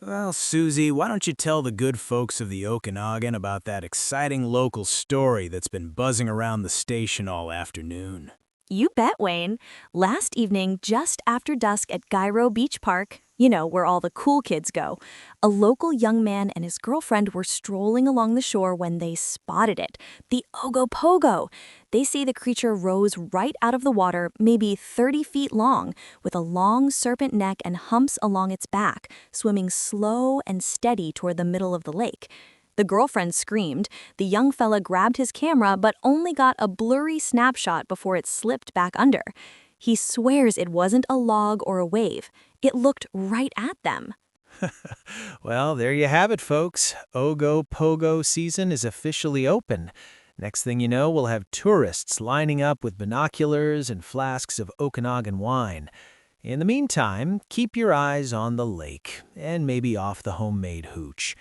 Well, Susie, why don't you tell the good folks of the Okanagan about that exciting local story that's been buzzing around the station all afternoon? You bet, Wayne. Last evening, just after dusk at Gyro Beach Park, where all the cool kids go, a local young man and his girlfriend were strolling along the shore when they spotted it, the Ogopogo. They say the creature rose right out of the water, maybe 30 feet long, with a long serpent neck and humps along its back, swimming slow and steady toward the middle of the lake. The girlfriend screamed. The young fella grabbed his camera but only got a blurry snapshot before it slipped back under. He swears it wasn't a log or a wave. It looked right at them. Well, there you have it, folks. Ogopogo season is officially open. Next thing you know, we'll have tourists lining up with binoculars and flasks of Okanagan wine. In the meantime, keep your eyes on the lake and maybe off the homemade hooch.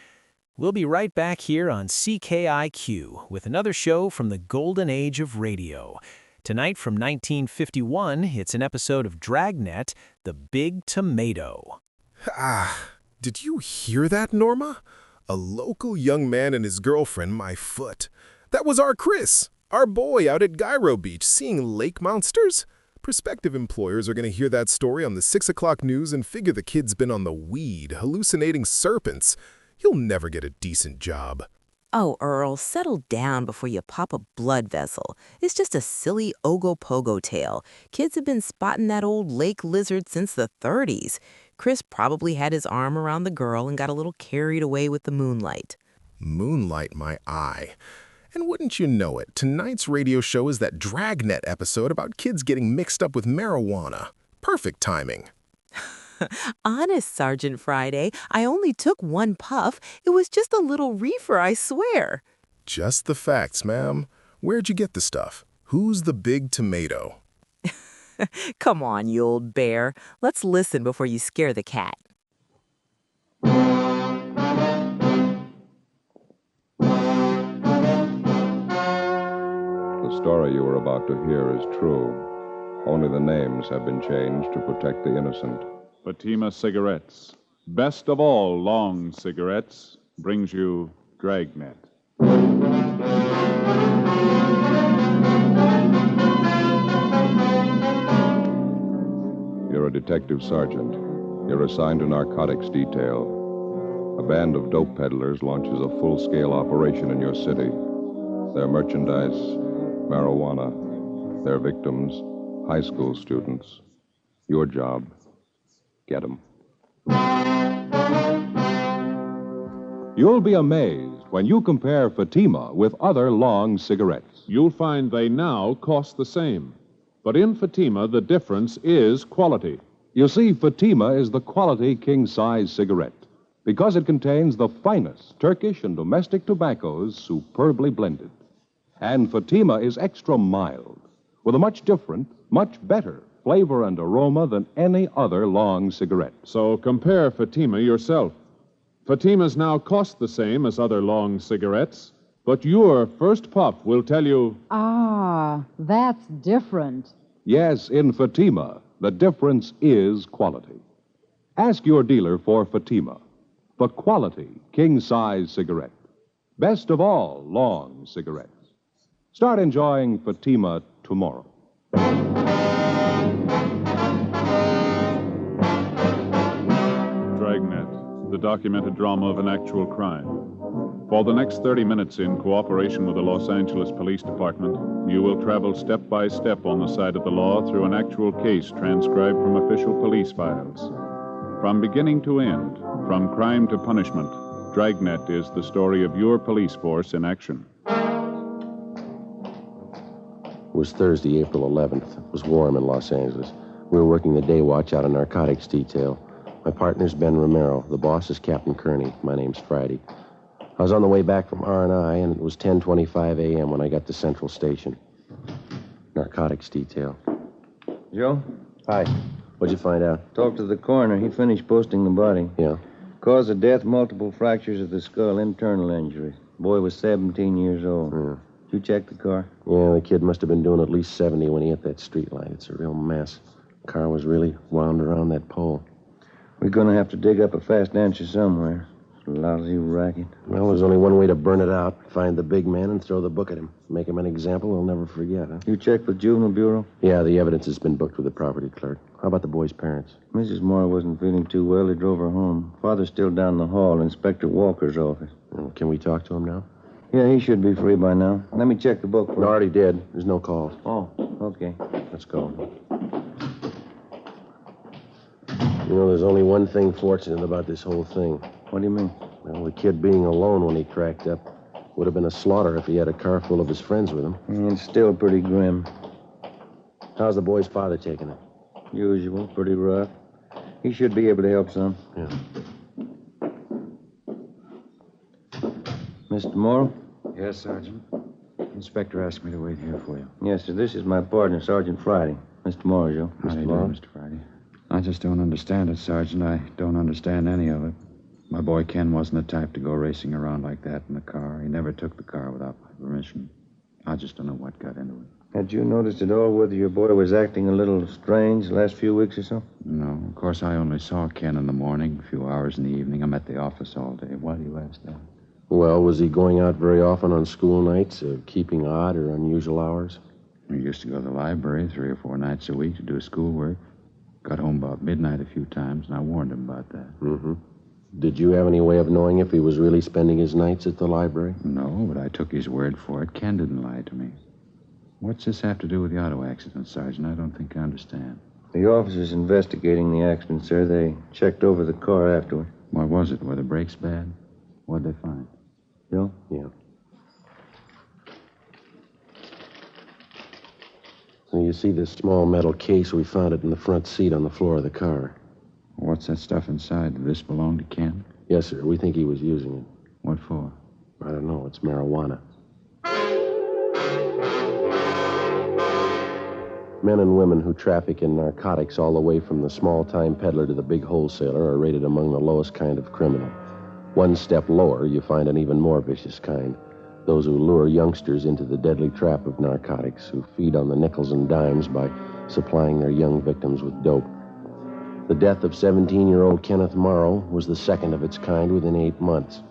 We'll be right back here on CKIQ with another show from the golden age of radio. Tonight from 1951, it's an episode of Dragnet, The Big Tomato. Did you hear that, Norma? A local young man and his girlfriend, my foot. That was our Chris, our boy out at Gyro Beach, seeing lake monsters. Prospective employers are going to hear that story on the 6 o'clock news and figure the kid's been on the weed, hallucinating serpents. He'll never get a decent job. Oh, Earl, settle down before you pop a blood vessel. It's just a silly Ogopogo tale. Kids have been spotting that old lake lizard since the 30s. Chris probably had his arm around the girl and got a little carried away with the moonlight. Moonlight my eye. And wouldn't you know it, tonight's radio show is that Dragnet episode about kids getting mixed up with marijuana. Perfect timing. Honest, Sergeant Friday, I only took one puff. It was just a little reefer, I swear. Just the facts, ma'am. Where'd you get the stuff? Who's the big tomato? Come on, you old bear. Let's listen before you scare the cat. The story you are about to hear is true. Only the names have been changed to protect the innocent. Fatima Cigarettes, best of all long cigarettes, brings you Dragnet. You're a detective sergeant. You're assigned to narcotics detail. A band of dope peddlers launches a full-scale operation in your city. Their merchandise, marijuana. Their victims, high school students. Your job, get 'em. You'll be amazed when you compare Fatima with other long cigarettes. You'll find they now cost the same. But in Fatima, the difference is quality. You see, Fatima is the quality king-size cigarette because it contains the finest Turkish and domestic tobaccos superbly blended. And Fatima is extra mild, with a much different, much better flavor and aroma than any other long cigarette. So compare Fatima yourself. Fatimas now cost the same as other long cigarettes, but your first puff will tell you... Ah, that's different. Yes, in Fatima, the difference is quality. Ask your dealer for Fatima, the quality king-size cigarette. Best of all long cigarettes. Start enjoying Fatima tomorrow. Dragnet, the documented drama of an actual crime. For the next 30 minutes, in cooperation with the Los Angeles Police Department, you will travel step by step on the side of the law through an actual case transcribed from official police files. From beginning to end, from crime to punishment, Dragnet is the story of your police force in action. It was Thursday, April 11th. It was warm in Los Angeles. We were working the day watch out of narcotics detail. My partner's Ben Romero. The boss is Captain Kearney. My name's Friday. I was on the way back from R&I, and it was 10:25 a.m. when I got to Central Station. Narcotics detail. Joe? Hi. What'd you find out? Talked to the coroner. He finished posting the body. Yeah? Cause of death, multiple fractures of the skull, internal injury. Boy was 17 years old. Yeah. Did you check the car? Yeah, the kid must have been doing at least 70 when he hit that street light. It's a real mess. The car was really wound around that pole. We're going to have to dig up a fast answer somewhere. Lousy racket. Well, there's only one way to burn it out. Find the big man and throw the book at him. Make him an example he'll never forget, huh? You checked with Juvenile Bureau? Yeah, the evidence has been booked with the property clerk. How about the boy's parents? Mrs. Moore wasn't feeling too well. They drove her home. Father's still down the hall, Inspector Walker's office. Well, can we talk to him now? Yeah, he should be free by now. Let me check the book. I already did. There's no calls. Oh, okay. Let's go. You know, there's only one thing fortunate about this whole thing. What do you mean? Well, the kid being alone when he cracked up would have been a slaughter if he had a car full of his friends with him. It's still pretty grim. How's the boy's father taking it? Usual, pretty rough. He should be able to help some. Yeah. Mr. Morrow? Yes, Sergeant. Inspector asked me to wait here for you. Yes, sir. This is my partner, Sergeant Friday. Mr. Morrow, Joe. How do you do, Mr. Friday? I just don't understand it, Sergeant. I don't understand any of it. My boy Ken wasn't the type to go racing around like that in the car. He never took the car without my permission. I just don't know what got into it. Had you noticed at all whether your boy was acting a little strange the last few weeks or so? No. Of course, I only saw Ken in the morning, a few hours in the evening. I'm at the office all day. Why do you ask that? Well, was he going out very often on school nights, keeping odd or unusual hours? He used to go to the library 3 or 4 nights a week to do his schoolwork. Got home about midnight a few times, and I warned him about that. Mm-hmm. Did you have any way of knowing if he was really spending his nights at the library? No, but I took his word for it. Ken didn't lie to me. What's this have to do with the auto accident, Sergeant? I don't think I understand. The officers investigating the accident, sir. They checked over the car afterward. What was it? Were the brakes bad? What'd they find? Joe? Yeah. So you see this small metal case? We found it in the front seat on the floor of the car. What's that stuff inside? Did this belong to Ken? Yes, sir. We think he was using it. What for? I don't know. It's marijuana. Men and women who traffic in narcotics all the way from the small-time peddler to the big wholesaler are rated among the lowest kind of criminal. One step lower, you find an even more vicious kind. Those who lure youngsters into the deadly trap of narcotics, who feed on the nickels and dimes by supplying their young victims with dope. The death of 17-year-old Kenneth Morrow was the second of its kind within 8 months.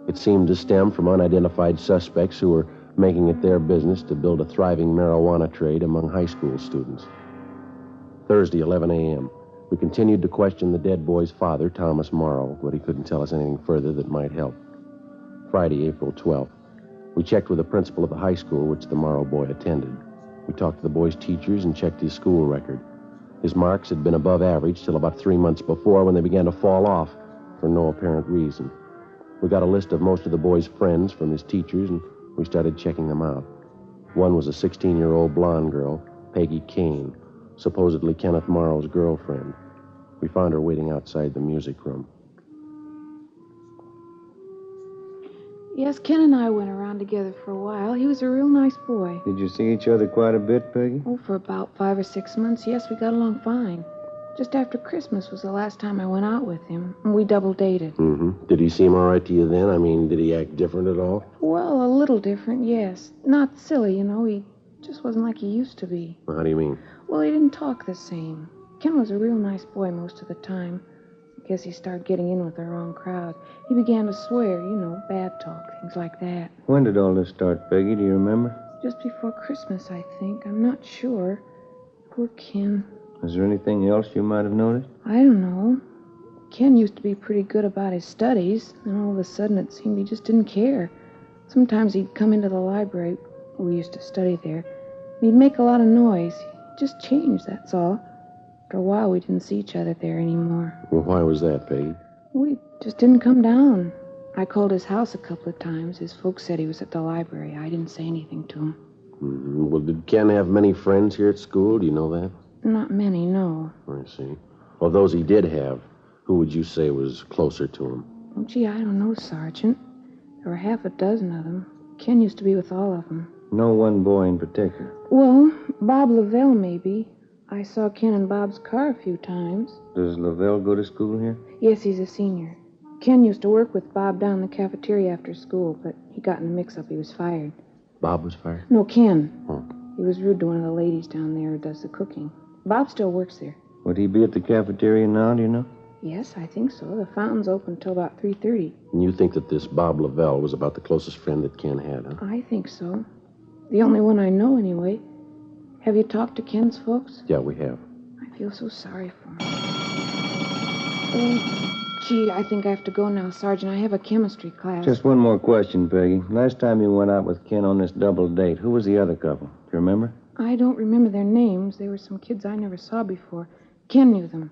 It seemed to stem from unidentified suspects who were making it their business to build a thriving marijuana trade among high school students. Thursday, 11 a.m., we continued to question the dead boy's father, Thomas Morrow, but he couldn't tell us anything further that might help. Friday, April 12th, we checked with the principal of the high school which the Morrow boy attended. We talked to the boy's teachers and checked his school record. His marks had been above average till about 3 months before, when they began to fall off for no apparent reason. We got a list of most of the boy's friends from his teachers, and we started checking them out. One was a 16-year-old blonde girl, Peggy Kane, supposedly Kenneth Morrow's girlfriend. We found her waiting outside the music room. Yes, Ken and I went around together for a while. He was a real nice boy. Did you see each other quite a bit, Peggy? Oh, for about 5 or 6 months, yes, we got along fine. Just after Christmas was the last time I went out with him, and we double dated. Mm-hmm. Did he seem all right to you then? I mean, did he act different at all? Well, a little different, yes. Not silly, you know. He just wasn't like he used to be. How do you mean? Well, he didn't talk the same. Ken was a real nice boy most of the time. I guess he started getting in with the wrong crowd. He began to swear, you know, bad talk, things like that. When did all this start, Peggy? Do you remember? Just before Christmas, I think. I'm not sure. Poor Ken. Is there anything else you might have noticed? I don't know. Ken used to be pretty good about his studies, and all of a sudden it seemed he just didn't care. Sometimes he'd come into the library. We used to study there. And he'd make a lot of noise. He just changed, that's all. After a while, we didn't see each other there anymore. Well, why was that, Peggy? We just didn't come down. I called his house a couple of times. His folks said he was at the library. I didn't say anything to him. Mm-hmm. Well, did Ken have many friends here at school? Do you know that? Not many, no. I see. Well, those he did have, who would you say was closer to him? Oh, gee, I don't know, Sergeant. There were half a dozen of them. Ken used to be with all of them. No one boy in particular? Well, Bob Lavelle, maybe. I saw Ken in Bob's car a few times. Does Lavelle go to school here? Yes, he's a senior. Ken used to work with Bob down in the cafeteria after school, but he got in a mix-up. He was fired. Bob was fired? No, Ken. Oh. He was rude to one of the ladies down there who does the cooking. Bob still works there. Would he be at the cafeteria now, do you know? Yes, I think so. The fountain's open till about 3:30. And you think that this Bob Lavelle was about the closest friend that Ken had, huh? I think so. The only one I know, anyway. Have you talked to Ken's folks? Yeah, we have. I feel so sorry for him. Oh, gee, I think I have to go now, Sergeant. I have a chemistry class. Just one more question, Peggy. Last time you went out with Ken on this double date, who was the other couple? Do you remember? I don't remember their names. They were some kids I never saw before. Ken knew them.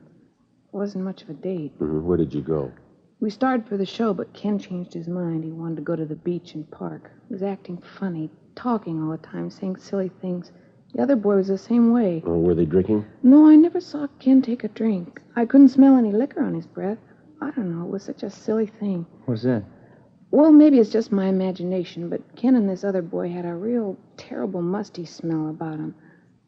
It wasn't much of a date. Mm-hmm. Where did you go? We started for the show, but Ken changed his mind. He wanted to go to the beach and park. He was acting funny, talking all the time, saying silly things. The other boy was the same way. Oh, were they drinking? No, I never saw Ken take a drink. I couldn't smell any liquor on his breath. I don't know. It was such a silly thing. What's that? Well, maybe it's just my imagination, but Ken and this other boy had a real terrible musty smell about them.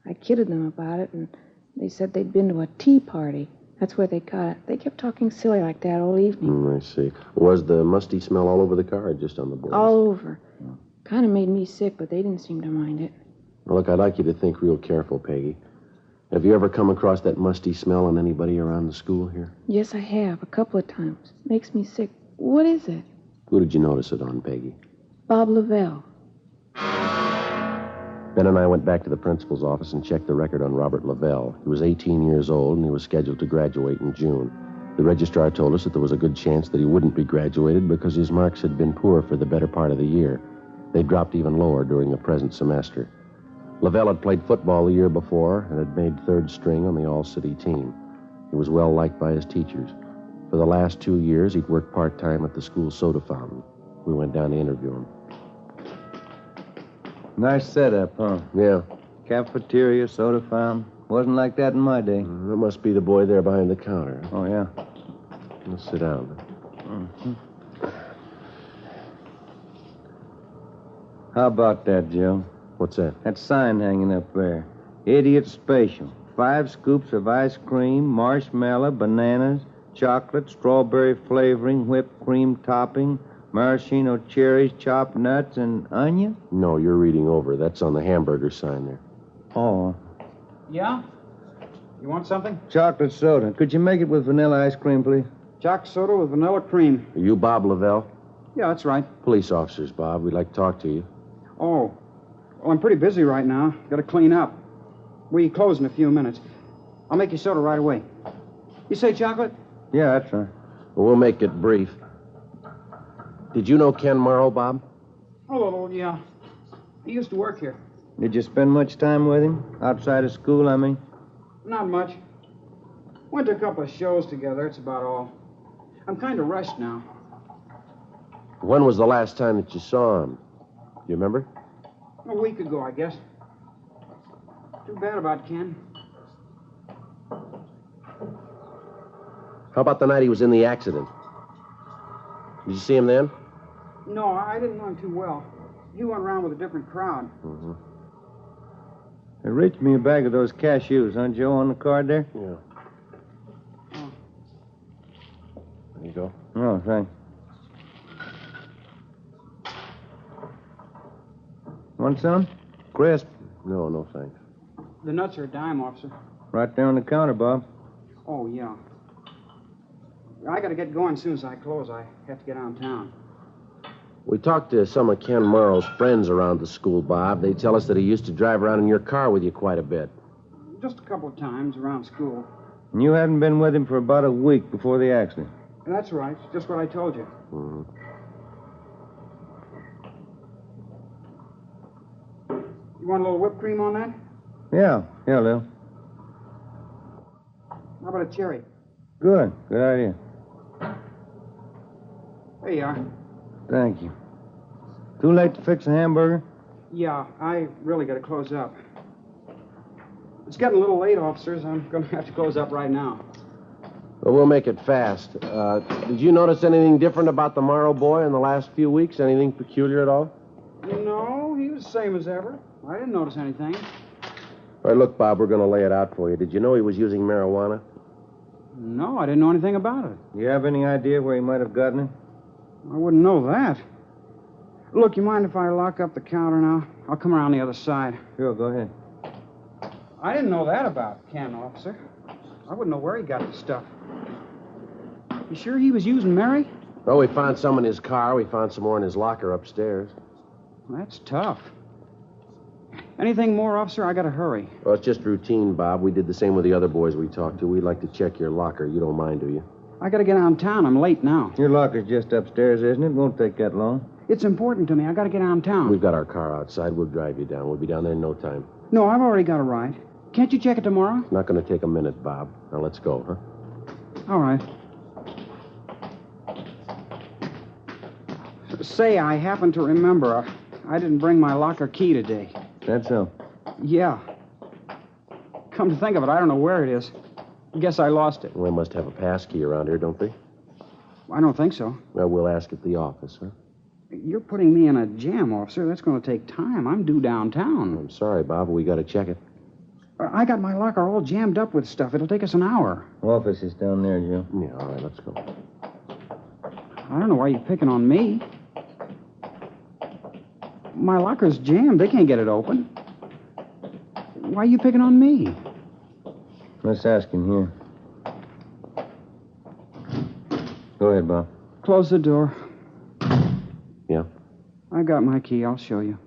I kidded them about it, and they said they'd been to a tea party. That's where they got it. They kept talking silly like that all evening. I see. Was the musty smell all over the car or just on the boys? All over. Kind of made me sick, but they didn't seem to mind it. Well, look, I'd like you to think real careful, Peggy. Have you ever come across that musty smell on anybody around the school here? Yes, I have, a couple of times. Makes me sick. What is it? Who did you notice it on, Peggy? Bob Lavelle. Ben and I went back to the principal's office and checked the record on Robert Lavelle. He was 18 years old, and he was scheduled to graduate in June. The registrar told us that there was a good chance that he wouldn't be graduated because his marks had been poor for the better part of the year. They dropped even lower during the present semester. Lavelle had played football the year before and had made third string on the all-city team. He was well liked by his teachers. For the last 2 years, he'd worked part-time at the school soda fountain. We went down to interview him. Nice setup, huh? Yeah. Cafeteria, soda fountain. Wasn't like that in my day. That must be the boy there behind the counter. Oh, yeah. Let's sit down. Mm-hmm. How about that, Joe? What's that? That sign hanging up there. Idiot Special. 5 scoops of ice cream, marshmallow, bananas, chocolate, strawberry flavoring, whipped cream topping, maraschino cherries, chopped nuts, and onion? No, you're reading over. That's on the hamburger sign there. Oh. Yeah? You want something? Chocolate soda. Could you make it with vanilla ice cream, please? Chocolate soda with vanilla cream. Are you Bob Lavelle? Yeah, that's right. Police officers, Bob. We'd like to talk to you. Oh. Well, I'm pretty busy right now. Got to clean up. We close in a few minutes. I'll make you soda right away. You say chocolate? Yeah, that's right. Well, we'll make it brief. Did you know Ken Morrow, Bob? A little, yeah. He used to work here. Did you spend much time with him? Outside of school, I mean? Not much. Went to a couple of shows together. That's about all. I'm kind of rushed now. When was the last time that you saw him? Do you remember? A week ago, I guess. Too bad about Ken. How about the night he was in the accident? Did you see him then? No, I didn't know him too well. He went around with a different crowd. Mm-hmm. They reached me a bag of those cashews, huh, Joe, on the card there? Yeah. Oh. There you go. Oh, thanks. Want some? Crisp. No, no, thanks. The nuts are a dime, officer. Right there on the counter, Bob. Oh, yeah. I got to get going as soon as I close. I have to get downtown. We talked to some of Ken Morrow's friends around the school, Bob. They tell us that he used to drive around in your car with you quite a bit. Just a couple of times around school. And you hadn't been with him for about a week before the accident? That's right. Just what I told you. Mm-hmm. You want a little whipped cream on that? Yeah, Lil. How about a cherry? Good idea. There you are. Thank you. Too late to fix a hamburger? Yeah, I really got to close up. It's getting a little late, officers. I'm going to have to close up right now. Well, we'll make it fast. Did you notice anything different about the Morrow boy in the last few weeks? Anything peculiar at all? No, he was the same as ever. I didn't notice anything. All right, look, Bob, we're going to lay it out for you. Did you know he was using marijuana? No, I didn't know anything about it. You have any idea where he might have gotten it? I wouldn't know that. Look, you mind if I lock up the counter now? I'll come around the other side. Sure, go ahead. I didn't know that about Ken, officer. I wouldn't know where he got the stuff. You sure he was using Mary? Well, we found some in his car. We found some more in his locker upstairs. That's tough. Anything more, officer? I gotta hurry. Well, it's just routine, Bob. We did the same with the other boys we talked to. We'd like to check your locker. You don't mind, do you? I gotta get downtown. I'm late now. Your locker's just upstairs, isn't it? Won't take that long. It's important to me. I gotta get downtown. We've got our car outside. We'll drive you down. We'll be down there in no time. No, I've already got a ride. Can't you check it tomorrow? It's not going to take a minute, Bob. Now, let's go, huh? All right. Say, I happen to remember I didn't bring my locker key today. That's so. Yeah. Come to think of it, I don't know where it is. Guess I lost it. Well, they must have a pass key around here, don't they? I don't think so. Well, we'll ask at the office, huh? You're putting me in a jam, officer. That's going to take time. I'm due downtown. I'm sorry, Bob, but we got to check it. I got my locker all jammed up with stuff. It'll take us an hour. Office is down there, Joe. Yeah, all right, let's go. I don't know why you're picking on me. My locker's jammed. They can't get it open. Why are you picking on me? Let's ask him here. Go ahead, Bob. Close the door. Yeah? I got my key. I'll show you.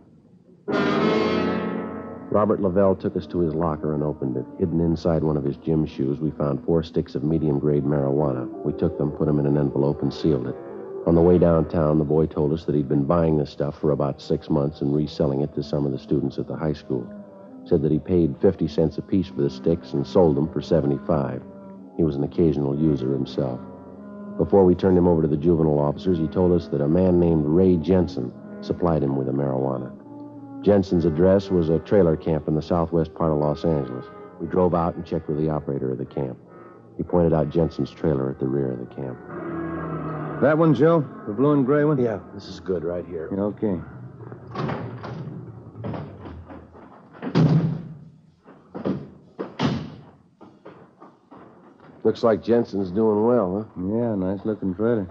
Robert Lavelle took us to his locker and opened it. Hidden inside one of his gym shoes, we found 4 sticks of medium-grade marijuana. We took them, put them in an envelope, and sealed it. On the way downtown, the boy told us that he'd been buying this stuff for about 6 months and reselling it to some of the students at the high school. Said that he paid 50 cents apiece for the sticks and sold them for 75. He was an occasional user himself. Before we turned him over to the juvenile officers, he told us that a man named Ray Jensen supplied him with the marijuana. Jensen's address was a trailer camp in the southwest part of Los Angeles. We drove out and checked with the operator of the camp. He pointed out Jensen's trailer at the rear of the camp. That one, Joe? The blue and gray one? Yeah, this is good right here. Okay. Looks like Jensen's doing well, huh? Yeah, nice-looking trailer.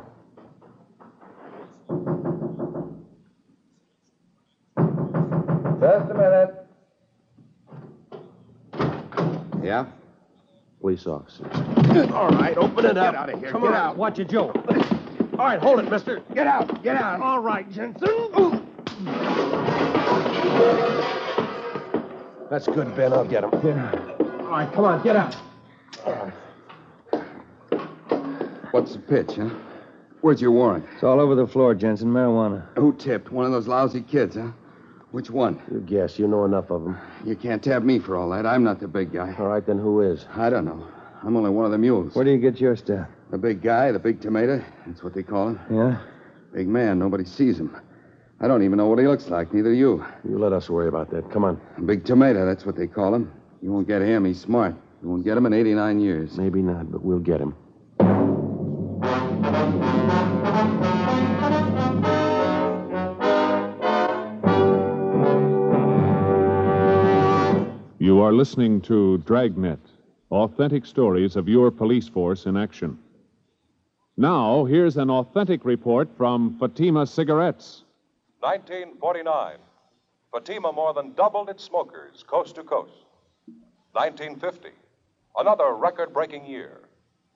Just a minute. Yeah? Police officers. All right, open it up. Get out of here. Come Get on, out. watch it, Joe. All right, hold it, mister. Get out. Get out. All right, Jensen. That's good, Ben. I'll get him. Yeah. All right, come on, get out. What's the pitch, huh? Where's your warrant? It's all over the floor, Jensen. Marijuana. Who tipped? One of those lousy kids, huh? Which one? You guess. You know enough of them. You can't tab me for all that. I'm not the big guy. All right, then who is? I don't know. I'm only one of the mules. Where do you get your stuff? The big guy, the big tomato. That's what they call him. Yeah? Big man. Nobody sees him. I don't even know what he looks like. Neither do you. You let us worry about that. Come on. Big tomato. That's what they call him. You won't get him. He's smart. You won't get him in 89 years. Maybe not, but we'll get him. You are listening to Dragnet, authentic stories of your police force in action. Now, here's an authentic report from Fatima Cigarettes. 1949. Fatima more than doubled its smokers coast to coast. 1950. Another record-breaking year,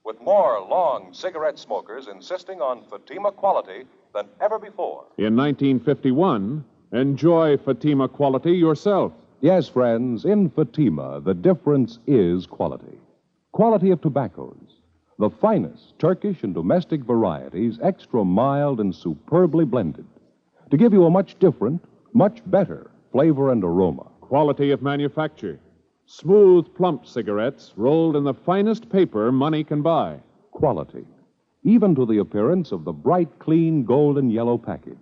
with more long cigarette smokers insisting on Fatima quality than ever before. In 1951, enjoy Fatima quality yourself. Yes, friends, in Fatima, the difference is quality. Quality of tobaccos. The finest Turkish and domestic varieties, extra mild and superbly blended, to give you a much different, much better flavor and aroma. Quality of manufacture. Smooth, plump cigarettes rolled in the finest paper money can buy. Quality, even to the appearance of the bright, clean, golden yellow package.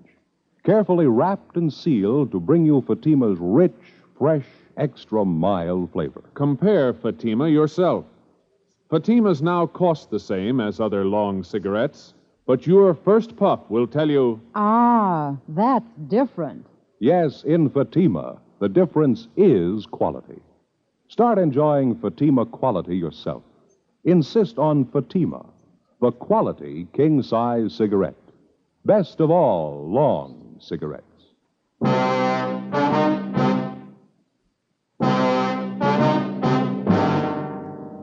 Carefully wrapped and sealed to bring you Fatima's rich, fresh, extra mild flavor. Compare Fatima yourself. Fatimas now cost the same as other long cigarettes, but your first puff will tell you... Ah, that's different. Yes, in Fatima, the difference is quality. Start enjoying Fatima quality yourself. Insist on Fatima, the quality king-size cigarette. Best of all long cigarettes.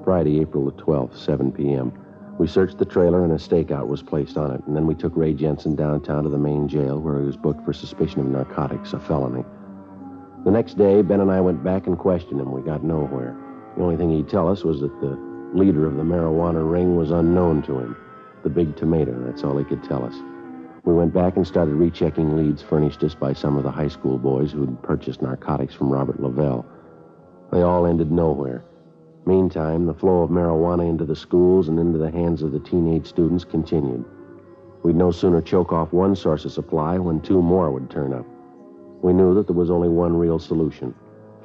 Friday, April the 12th, 7 p.m. We searched the trailer and a stakeout was placed on it, and then we took Ray Jensen downtown to the main jail where he was booked for suspicion of narcotics, a felony. The next day, Ben and I went back and questioned him. We got nowhere. The only thing he'd tell us was that the leader of the marijuana ring was unknown to him. The Big Tomato, that's all he could tell us. We went back and started rechecking leads furnished us by some of the high school boys who'd purchased narcotics from Robert Lavelle. They all ended nowhere. Meantime, the flow of marijuana into the schools and into the hands of the teenage students continued. We'd no sooner choke off one source of supply when two more would turn up. We knew that there was only one real solution: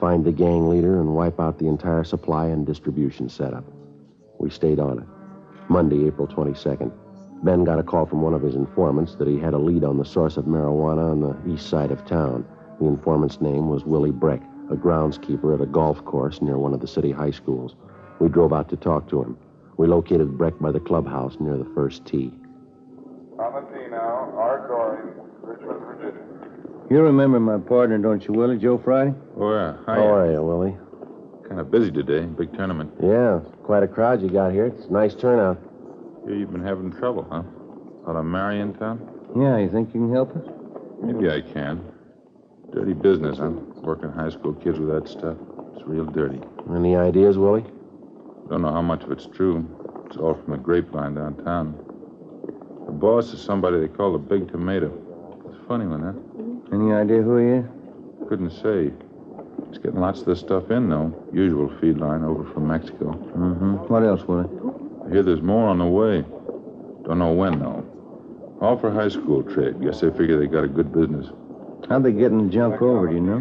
find the gang leader and wipe out the entire supply and distribution setup. We stayed on it. Monday, April 22nd. Ben got a call from one of his informants that he had a lead on the source of marijuana on the east side of town. The informant's name was Willie Breck, a groundskeeper at a golf course near one of the city high schools. We drove out to talk to him. We located Breck by the clubhouse near the first tee. On the tee now, Art Dory, Richmond, Virginia. You remember my partner, don't you, Willie? Joe Friday? Oh, yeah. Hi. How are you, Willie? Kind of busy today. Big tournament. Yeah, quite a crowd you got here. It's a nice turnout. Here you've been having trouble, huh? Out of Mary in town? Yeah, you think you can help us? Maybe I can. Dirty business, huh? Working high school kids with that stuff. It's real dirty. Any ideas, Willie? Don't know how much of it's true. It's all from the grapevine downtown. The boss is somebody they call the Big Tomato. It's a funny one, huh? Any idea who he is? Couldn't say. He's getting lots of this stuff in, though. Usual feed line over from Mexico. Mm-hmm. What else, Willie? I hear there's more on the way. Don't know when, though. All for high school trade. Guess they figure they got a good business. How'd they get the junk over, do you know?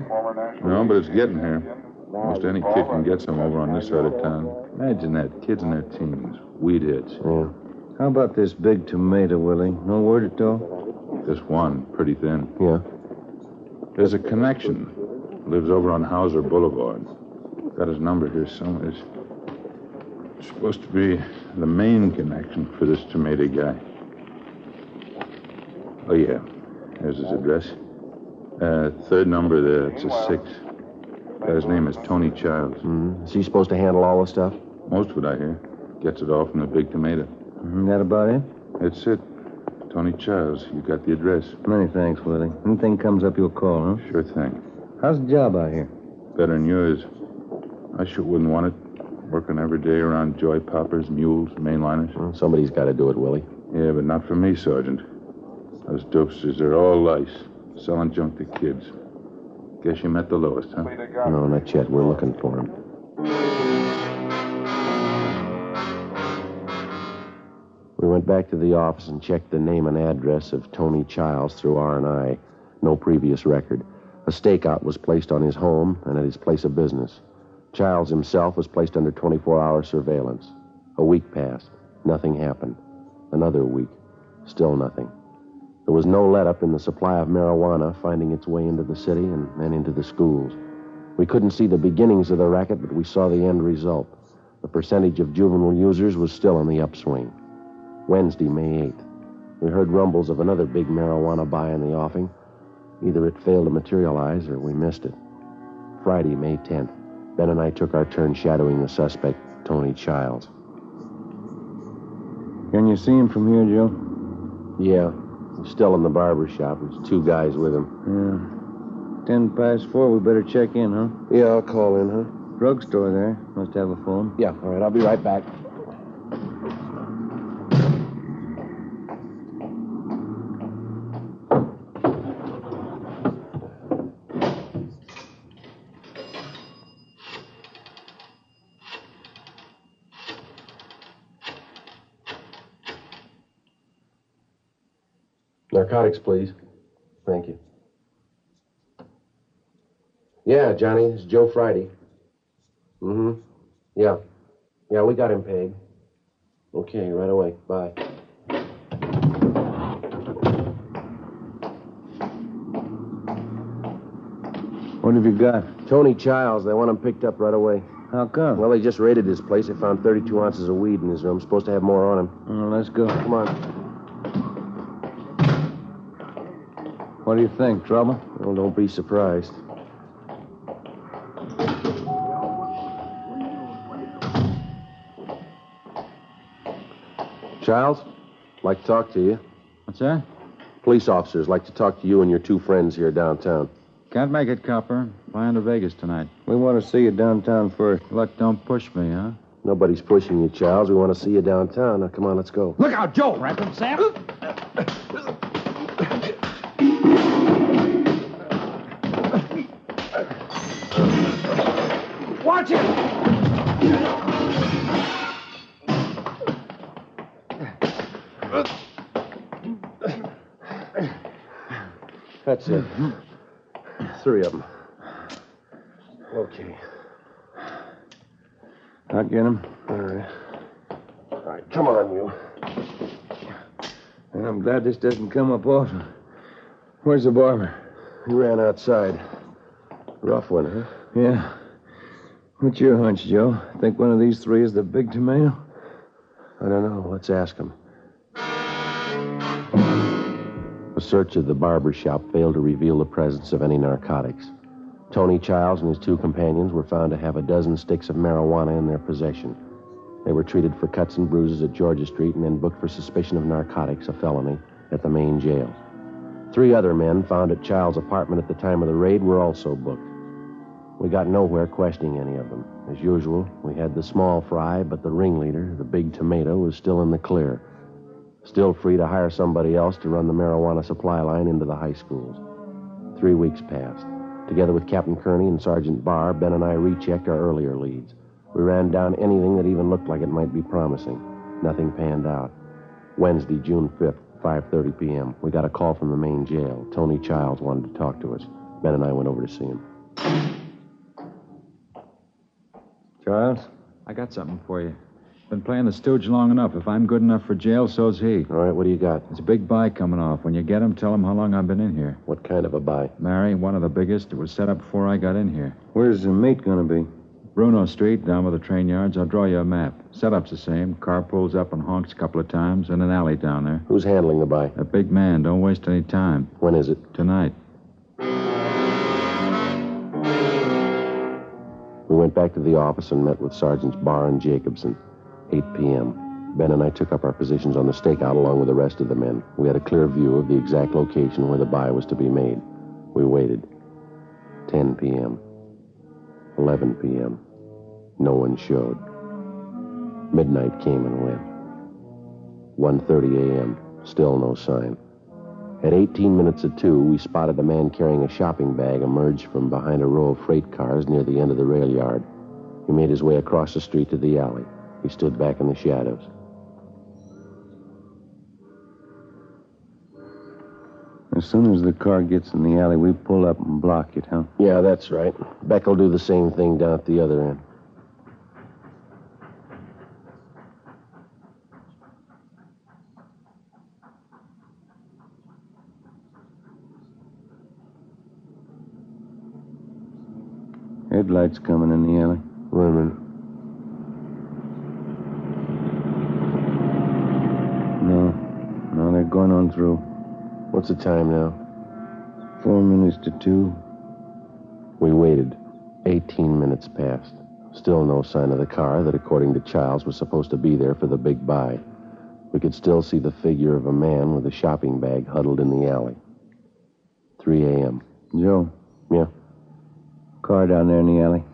No, but it's getting here. Most any kid can get some over on this side of town. Imagine that. Kids in their teens. Weed hits. Yeah. How about this Big Tomato, Willie? No word at all? Just one. Pretty thin. Yeah. There's a connection. Lives over on Hauser Boulevard. Got his number here somewhere. It's supposed to be the main connection for this tomato guy. Oh, yeah. There's his address. Third number there. It's a 6. His name is Tony Childs. Mm-hmm. Is he supposed to handle all the stuff? Most of it, I hear. Gets it all from the Big Tomato. That about it? That's it. Tony Childs. You got the address. Many thanks, Willie. Anything comes up, you'll call, huh? Sure thing. How's the job out here? Better than yours. I sure wouldn't want it. Working every day around joy poppers, mules, mainliners. Well, somebody's got to do it, Willie. Yeah, but not for me, Sergeant. Those dopesters, they're all lice. Selling junk to kids. Guess you met the lowest, huh? No, not yet. We're looking for him. We went back to the office and checked the name and address of Tony Childs through R&I. No previous record. A stakeout was placed on his home and at his place of business. Childs himself was placed under 24-hour surveillance. A week passed. Nothing happened. Another week. Still nothing. There was no let-up in the supply of marijuana finding its way into the city and then into the schools. We couldn't see the beginnings of the racket, but we saw the end result. The percentage of juvenile users was still on the upswing. Wednesday, May 8th. We heard rumbles of another big marijuana buy in the offing. Either it failed to materialize or we missed it. Friday, May 10th. Ben and I took our turn shadowing the suspect, Tony Childs. Can you see him from here, Joe? Yeah. He's still in the barber shop. There's 2 guys with him. Yeah. 4:10. We better check in, huh? Yeah, I'll call in, huh? Drugstore there. Must have a phone. Yeah, all right. I'll be right back. Narcotics, please. Thank you. Yeah, Johnny, it's Joe Friday. Mm-hmm. Yeah. Yeah, we got him paid. Okay, right away. Bye. What have you got? Tony Childs. They want him picked up right away. How come? Well, they just raided his place. They found 32 ounces of weed in his room. Supposed to have more on him. Well, let's go. Come on. What do you think? Trouble? Well, don't be surprised. Childs, like to talk to you. What's that? Police officers like to talk to you and your two friends here downtown. Can't make it, copper. Flying to Vegas tonight. We want to see you downtown first. Look, don't push me, huh? Nobody's pushing you, Childs. We want to see you downtown. Now, come on, let's go. Look out, Joe! Ransom Sam! Watch it! That's it. 3 of them. Okay. I'll get him. All right. All right, come on, you. And I'm glad this doesn't come up often. Where's the barber? He ran outside. Rough one, huh? Yeah. What's your hunch, Joe? Think one of these 3 is the big tomato? I don't know. Let's ask him. A search of the barber shop failed to reveal the presence of any narcotics. Tony Childs and his 2 companions were found to have a dozen sticks of marijuana in their possession. They were treated for cuts and bruises at Georgia Street and then booked for suspicion of narcotics, a felony, at the main jail. 3 other men found at Childs' apartment at the time of the raid were also booked. We got nowhere questioning any of them. As usual, we had the small fry, but the ringleader, the big tomato, was still in the clear. Still free to hire somebody else to run the marijuana supply line into the high schools. 3 weeks passed. Together with Captain Kearney and Sergeant Barr, Ben and I rechecked our earlier leads. We ran down anything that even looked like it might be promising. Nothing panned out. Wednesday, June 5th, 5:30 p.m. We got a call from the main jail. Tony Childs wanted to talk to us. Ben and I went over to see him. Childs? I got something for you. Been playing the stooge long enough. If I'm good enough for jail, so's he. All right, what do you got? There's a big buy coming off. When you get him, tell him how long I've been in here. What kind of a buy? Mary, one of the biggest. It was set up before I got in here. Where's the meat going to be? Bruno Street, down by the train yards. I'll draw you a map. Setup's the same. Car pulls up and honks a couple of times, and an alley down there. Who's handling the buy? A big man. Don't waste any time. When is it? Tonight. We went back to the office and met with Sergeants Barr and Jacobson. 8 p.m. Ben and I took up our positions on the stakeout along with the rest of the men. We had a clear view of the exact location where the buy was to be made. We waited. 10 p.m. 11 p.m. No one showed. Midnight came and went. 1:30 a.m. Still no sign. At 18 minutes of 2, we spotted a man carrying a shopping bag emerge from behind a row of freight cars near the end of the rail yard. He made his way across the street to the alley. He stood back in the shadows. As soon as the car gets in the alley, we pull up and block it, huh? Yeah, that's right. Beck will do the same thing down at the other end. Headlights coming in the alley. Wait a minute. No, they're going on through. What's the time now? 4 minutes to 2. We waited. 18 minutes passed. Still no sign of the car that, according to Childs, was supposed to be there for the big buy. We could still see the figure of a man with a shopping bag huddled in the alley. 3 a.m. Joe? Yeah? Car down there in the alley.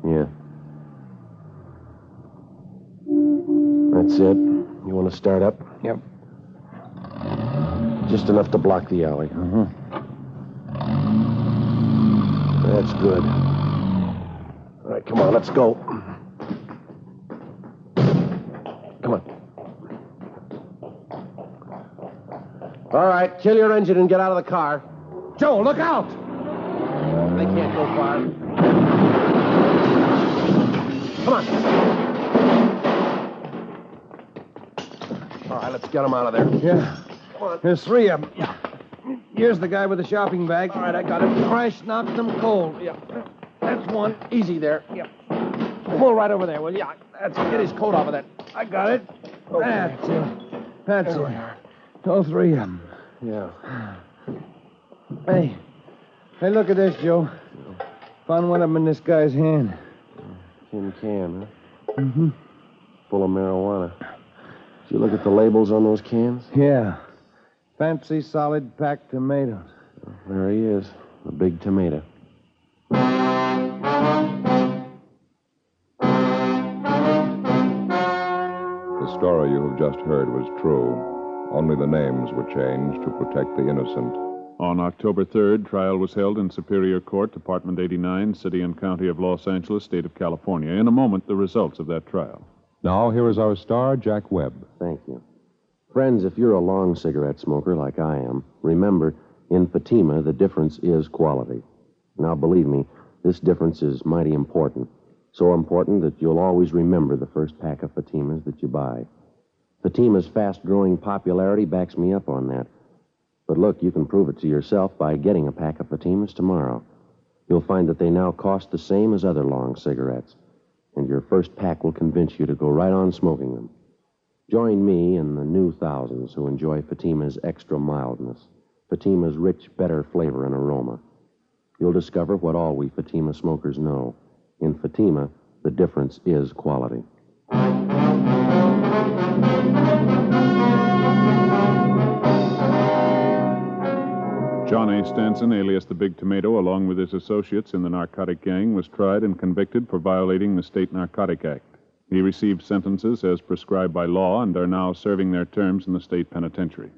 Yeah. That's it. You want to start up? Yep. Just enough to block the alley. Uh-huh. That's good. All right, come on, let's go. Come on. All right, kill your engine and get out of the car. Joe, look out! They can't go far. Come on. All right, let's get them out of there. Yeah. Come on. There's 3 of them. Yeah. Here's the guy with the shopping bag. All right, I got him. Crash knocked them cold. Yeah. That's one. Easy there. Yeah. Pull right over there, will you? Yeah. That's it. Get his coat off of that. I got it. Okay. That's it. That's There it. we are. All 3 of them. Yeah. Hey, look at this, Joe. Found one of them in this guy's hand. Tin can, huh? Mm-hmm. Full of marijuana. Did you look at the labels on those cans? Yeah. Fancy solid packed tomatoes. There he is, the big tomato. The story you have just heard was true. Only the names were changed to protect the innocent. On October 3rd, trial was held in Superior Court, Department 89, City and County of Los Angeles, State of California. In a moment, the results of that trial. Now, here is our star, Jack Webb. Thank you. Friends, if you're a long cigarette smoker like I am, remember, in Fatima, the difference is quality. Now, believe me, this difference is mighty important. So important that you'll always remember the first pack of Fatimas that you buy. Fatima's fast-growing popularity backs me up on that. But look, you can prove it to yourself by getting a pack of Fatimas tomorrow. You'll find that they now cost the same as other long cigarettes, and your first pack will convince you to go right on smoking them. Join me and the new thousands who enjoy Fatima's extra mildness, Fatima's rich, better flavor and aroma. You'll discover what all we Fatima smokers know. In Fatima, the difference is quality. John A. Stanson, alias the Big Tomato, along with his associates in the narcotic gang, was tried and convicted for violating the State Narcotic Act. He received sentences as prescribed by law and are now serving their terms in the state penitentiary.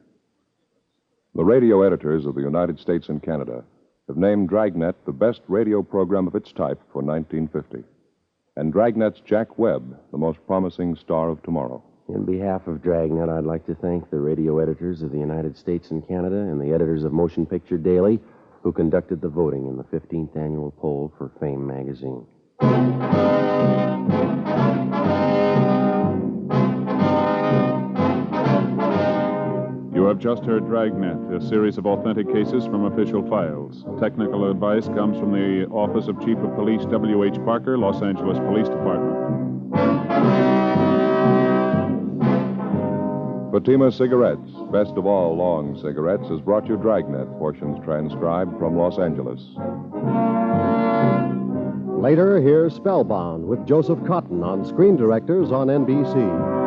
The radio editors of the United States and Canada have named Dragnet the best radio program of its type for 1950. And Dragnet's Jack Webb, the most promising star of tomorrow. In behalf of Dragnet, I'd like to thank the radio editors of the United States and Canada and the editors of Motion Picture Daily who conducted the voting in the 15th annual poll for Fame magazine. You have just heard Dragnet, a series of authentic cases from official files. Technical advice comes from the Office of Chief of Police W.H. Parker, Los Angeles Police Department. Fatima Cigarettes, best of all long cigarettes, has brought you Dragnet, portions transcribed from Los Angeles. Later, here's Spellbound with Joseph Cotton on Screen Directors on NBC.